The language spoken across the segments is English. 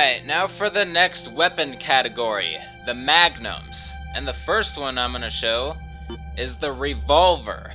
Alright, now for the next weapon category, the Magnums. And the first one I'm gonna show is the Revolver.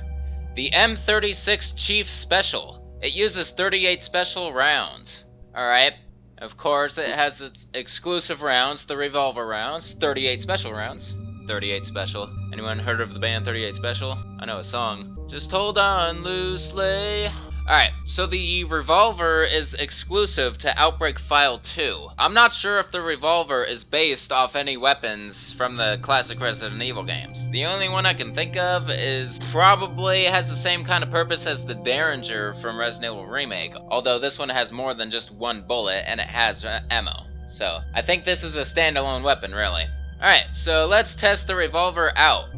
The M36 Chief Special. It uses 38 special rounds. Alright, of course it has its exclusive rounds, the Revolver rounds, 38 special rounds. 38 Special. Anyone heard of the band 38 Special? I know a song. Just hold on loosely. Alright, so the Revolver is exclusive to Outbreak File 2. I'm not sure if the Revolver is based off any weapons from the classic Resident Evil games. The only one I can think of is probably has the same kind of purpose as the Derringer from Resident Evil Remake, although this one has more than just one bullet and it has ammo. So, I think this is a standalone weapon, really. Alright, so let's test the Revolver out.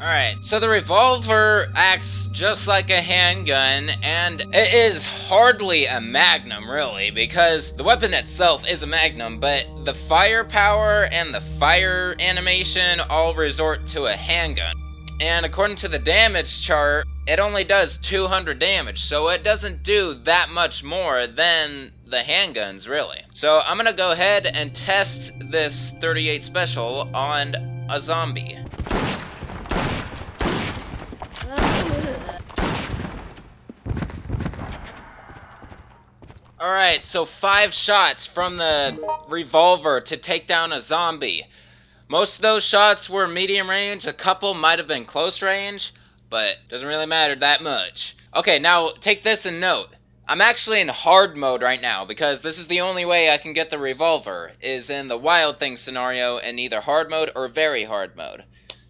Alright, so the Revolver acts just like a handgun, and it is hardly a Magnum, really, because the weapon itself is a Magnum, but the firepower and the fire animation all resort to a handgun. And according to the damage chart, it only does 200 damage, so it doesn't do that much more than the handguns, really. So I'm gonna go ahead and test this 38 Special on a zombie. Alright, so 5 shots from the Revolver to take down a zombie. Most of those shots were medium range, a couple might have been close range, but doesn't really matter that much. Okay, now take this in note. I'm actually in hard mode right now, because this is the only way I can get the Revolver, is in the Wild Thing scenario in either hard mode or very hard mode.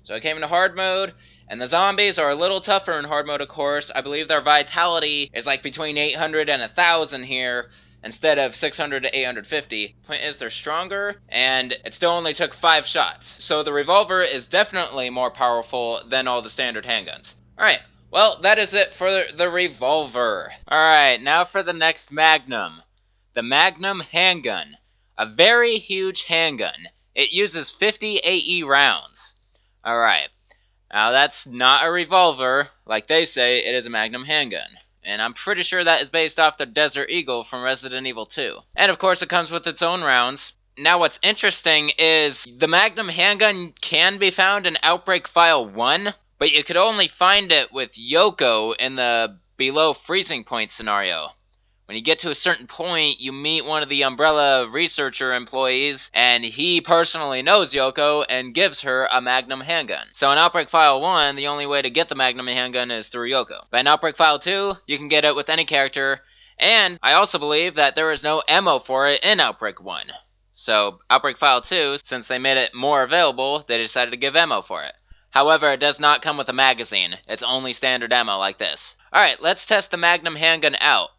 So I came into hard mode, and the zombies are a little tougher in hard mode, of course. I believe their vitality is like between 800 and 1,000 here, instead of 600 to 850. Point is, they're stronger, and it still only took 5 shots. So the Revolver is definitely more powerful than all the standard handguns. Alright, well, that is it for the Revolver. Alright, now for the next Magnum. The Magnum Handgun. A very huge handgun. It uses 50 AE rounds. Alright. Now, that's not a Revolver. Like they say, it is a Magnum handgun. And I'm pretty sure that is based off the Desert Eagle from Resident Evil 2. And of course, it comes with its own rounds. Now, what's interesting is the Magnum handgun can be found in Outbreak File 1, but you could only find it with Yoko in the below freezing point scenario. When you get to a certain point, you meet one of the Umbrella researcher employees, and he personally knows Yoko and gives her a Magnum handgun. So in Outbreak File 1, the only way to get the Magnum handgun is through Yoko. But in Outbreak File 2, you can get it with any character, and I also believe that there is no ammo for it in Outbreak 1. So Outbreak File 2, since they made it more available, they decided to give ammo for it. However, it does not come with a magazine. It's only standard ammo like this. Alright, let's test the Magnum handgun out.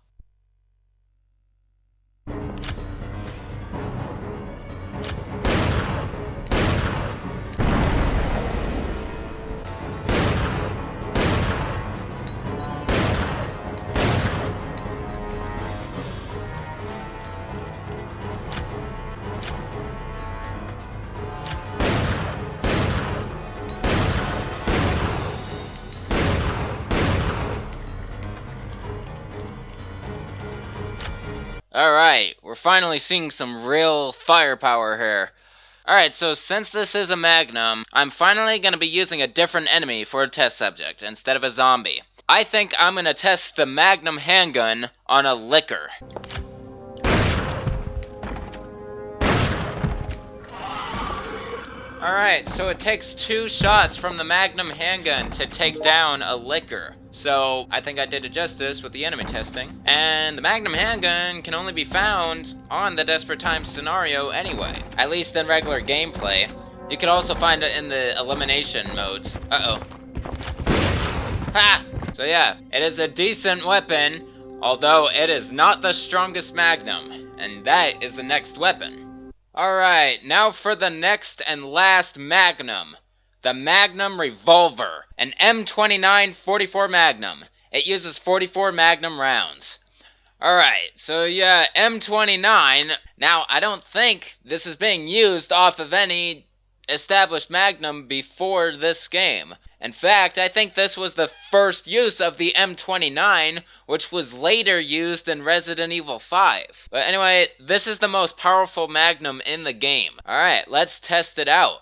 Alright, we're finally seeing some real firepower here. Alright, so since this is a Magnum, I'm finally going to be using a different enemy for a test subject instead of a zombie. I think I'm going to test the Magnum handgun on a licker. Alright, so it takes 2 shots from the Magnum handgun to take down a licker. So, I think I did it justice with the enemy testing. And the Magnum handgun can only be found on the Desperate Times scenario anyway. At least in regular gameplay. You can also find it in the elimination modes. Uh-oh. Ha! So yeah, it is a decent weapon, although it is not the strongest Magnum. And that is the next weapon. Alright, now for the next and last Magnum. The Magnum Revolver, an M29 44 Magnum. It uses 44 Magnum rounds. Alright, so yeah, M29. Now, I don't think this is being used off of any established Magnum before this game. In fact, I think this was the first use of the M29, which was later used in Resident Evil 5. But anyway, this is the most powerful Magnum in the game. Alright, let's test it out.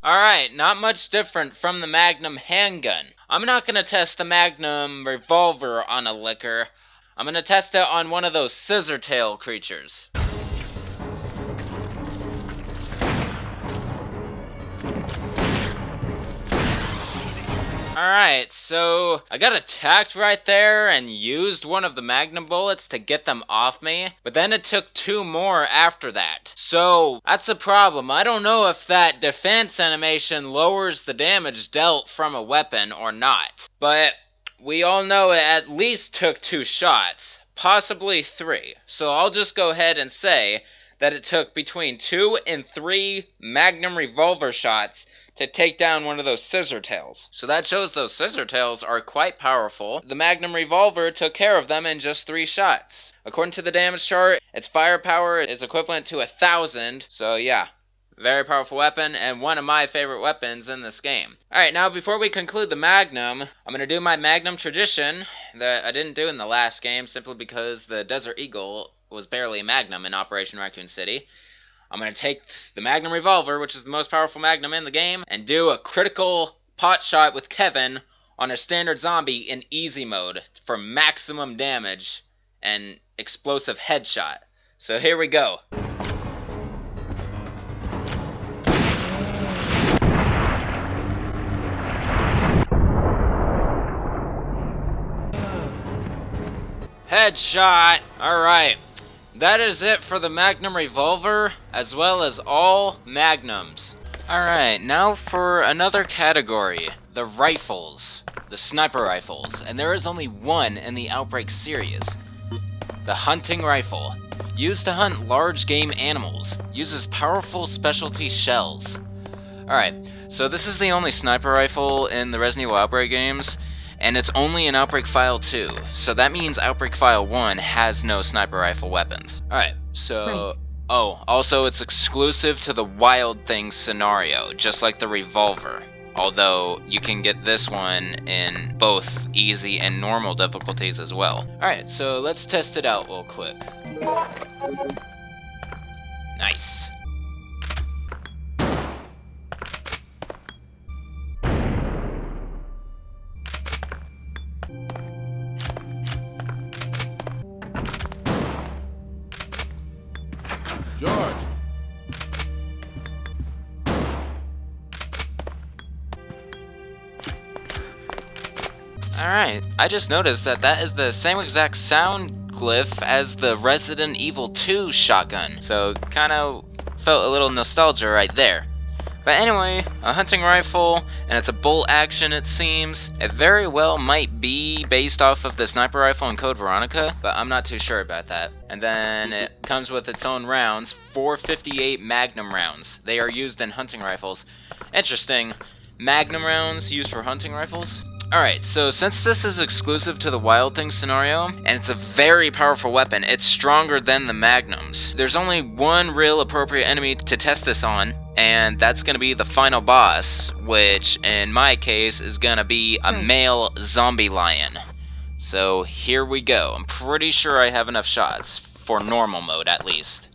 Alright, not much different from the Magnum Handgun. I'm not gonna test the Magnum Revolver on a licker. I'm gonna test it on one of those scissor tail creatures. Alright, so I got attacked right there and used one of the Magnum bullets to get them off me, but then it took 2 more after that. So that's a problem. I don't know if that defense animation lowers the damage dealt from a weapon or not, but we all know it at least took 2 shots, possibly 3. So I'll just go ahead and say that it took between 2 and 3 Magnum Revolver shots to take down one of those scissor tails. So that shows those scissor tails are quite powerful. The Magnum Revolver took care of them in just 3 shots. According to the damage chart, its firepower is equivalent to 1,000. So yeah, very powerful weapon and one of my favorite weapons in this game. Alright, now before we conclude the Magnum, I'm going to do my Magnum tradition that I didn't do in the last game simply because the Desert Eagle was barely a Magnum in Operation Raccoon City. I'm going to take the Magnum Revolver, which is the most powerful Magnum in the game, and do a critical pot shot with Kevin on a standard zombie in easy mode for maximum damage and explosive headshot. So here we go. Headshot! Alright. That is it for the Magnum Revolver, as well as all Magnums. Alright, now for another category, the rifles, the sniper rifles, and there is only one in the Outbreak series. The hunting rifle, used to hunt large game animals, uses powerful specialty shells. Alright, so this is the only sniper rifle in the Resident Evil Outbreak games, and it's only in Outbreak File 2, so that means Outbreak File 1 has no sniper rifle weapons. Alright, so... Right. Oh, also it's exclusive to the Wild Things scenario, just like the Revolver. Although, you can get this one in both easy and normal difficulties as well. Alright, so let's test it out real quick. Nice. George! Alright, I just noticed that that is the same exact sound glyph as the Resident Evil 2 shotgun, so kinda felt a little nostalgia right there. But anyway, a hunting rifle, and it's a bolt action it seems. It very well might be based off of the sniper rifle in Code Veronica, but I'm not too sure about that. And then it comes with its own rounds, 458 Magnum rounds. They are used in hunting rifles. Interesting. Magnum rounds used for hunting rifles. Alright, so since this is exclusive to the Wild Thing scenario, and it's a very powerful weapon, it's stronger than the Magnums. There's only one real appropriate enemy to test this on, and that's going to be the final boss, which in my case is going to be a male zombie lion. So here we go. I'm pretty sure I have enough shots, for normal mode at least.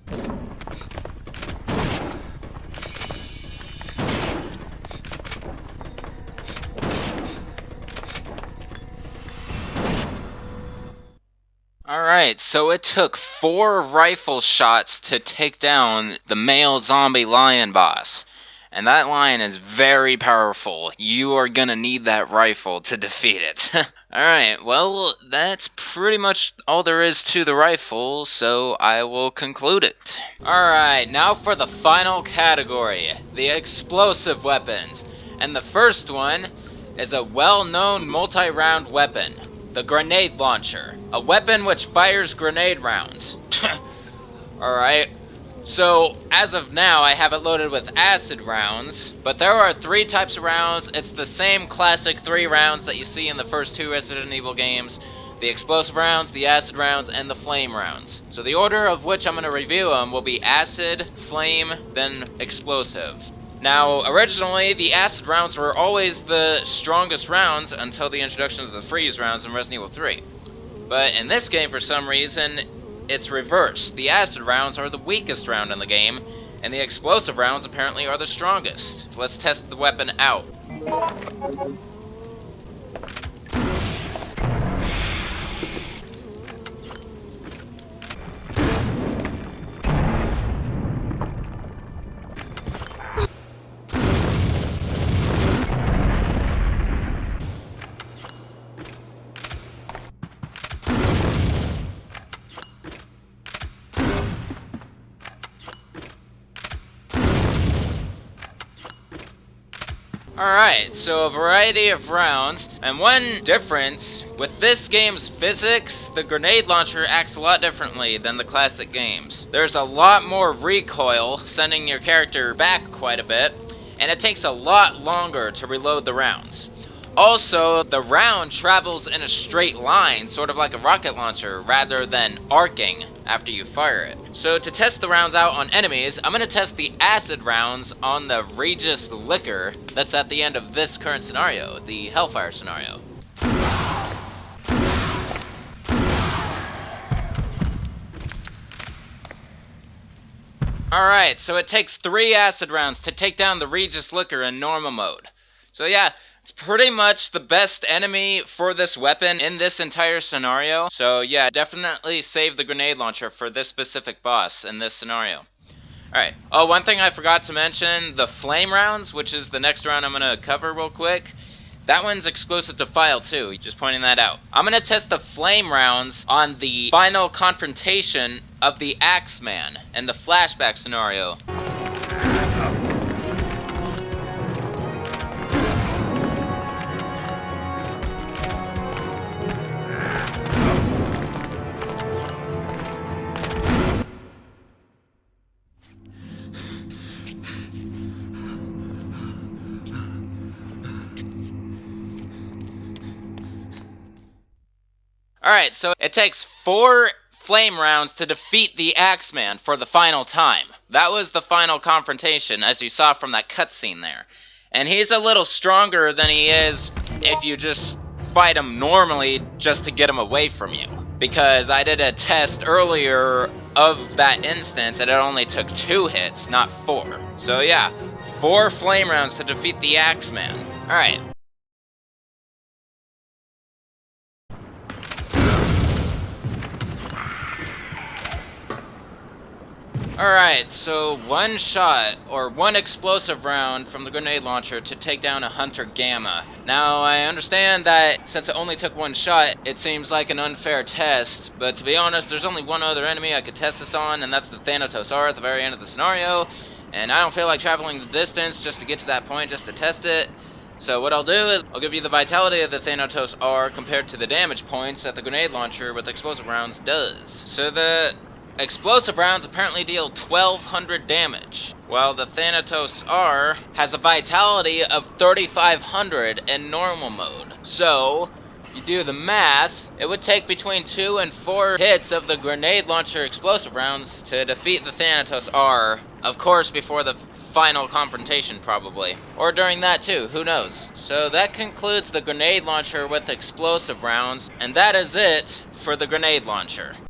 Alright, so it took 4 rifle shots to take down the male zombie lion boss. And that lion is very powerful. You are gonna need that rifle to defeat it. Alright, well, that's pretty much all there is to the rifle, so I will conclude it. Alright, now for the final category, the explosive weapons. And the first one is a well-known multi-round weapon. The Grenade Launcher, a weapon which fires grenade rounds. Alright, so as of now I have it loaded with acid rounds, but there are 3 types of rounds. It's the same classic 3 rounds that you see in the first 2 Resident Evil games. The explosive rounds, the acid rounds, and the flame rounds. So the order of which I'm going to review them will be acid, flame, then explosive. Now, originally, the acid rounds were always the strongest rounds until the introduction of the freeze rounds in Resident Evil 3. But in this game, for some reason, it's reversed. The acid rounds are the weakest round in the game, and the explosive rounds apparently are the strongest. So let's test the weapon out. Alright, so a variety of rounds, and one difference, with this game's physics, the grenade launcher acts a lot differently than the classic games. There's a lot more recoil, sending your character back quite a bit, and it takes a lot longer to reload the rounds. Also, the round travels in a straight line, sort of like a rocket launcher, rather than arcing after you fire it. So to test the rounds out on enemies, I'm going to test the acid rounds on the Regis Liquor that's at the end of this current scenario, the Hellfire scenario. Alright, so it takes 3 acid rounds to take down the Regis Liquor in normal mode. So yeah, it's pretty much the best enemy for this weapon in this entire scenario. So yeah, definitely save the grenade launcher for this specific boss in this scenario. Alright, oh, one thing I forgot to mention, the flame rounds, which is the next round I'm going to cover real quick. That one's exclusive to File 2, just pointing that out. I'm going to test the flame rounds on the final confrontation of the Axeman in the flashback scenario. Alright, so it takes 4 flame rounds to defeat the Axeman for the final time. That was the final confrontation, as you saw from that cutscene there. And he's a little stronger than he is if you just fight him normally just to get him away from you. Because I did a test earlier of that instance and it only took 2 hits, not 4. So yeah, 4 flame rounds to defeat the Axeman. Alright. Alright, so 1 shot, or 1 explosive round from the grenade launcher to take down a Hunter Gamma. Now, I understand that since it only took 1 shot, it seems like an unfair test, but to be honest, there's only one other enemy I could test this on, and that's the Sauer at the very end of the scenario, and I don't feel like traveling the distance just to get to that point just to test it. So what I'll do is, I'll give you the vitality of the Sauer compared to the damage points that the grenade launcher with explosive rounds does. So the explosive rounds apparently deal 1200 damage, while the Thanatos R has a vitality of 3500 in normal mode. So, if you do the math, it would take between 2 and 4 hits of the grenade launcher explosive rounds to defeat the Thanatos R. Of course, before the final confrontation, probably. Or during that too, who knows. So that concludes the grenade launcher with explosive rounds, and that is it for the grenade launcher.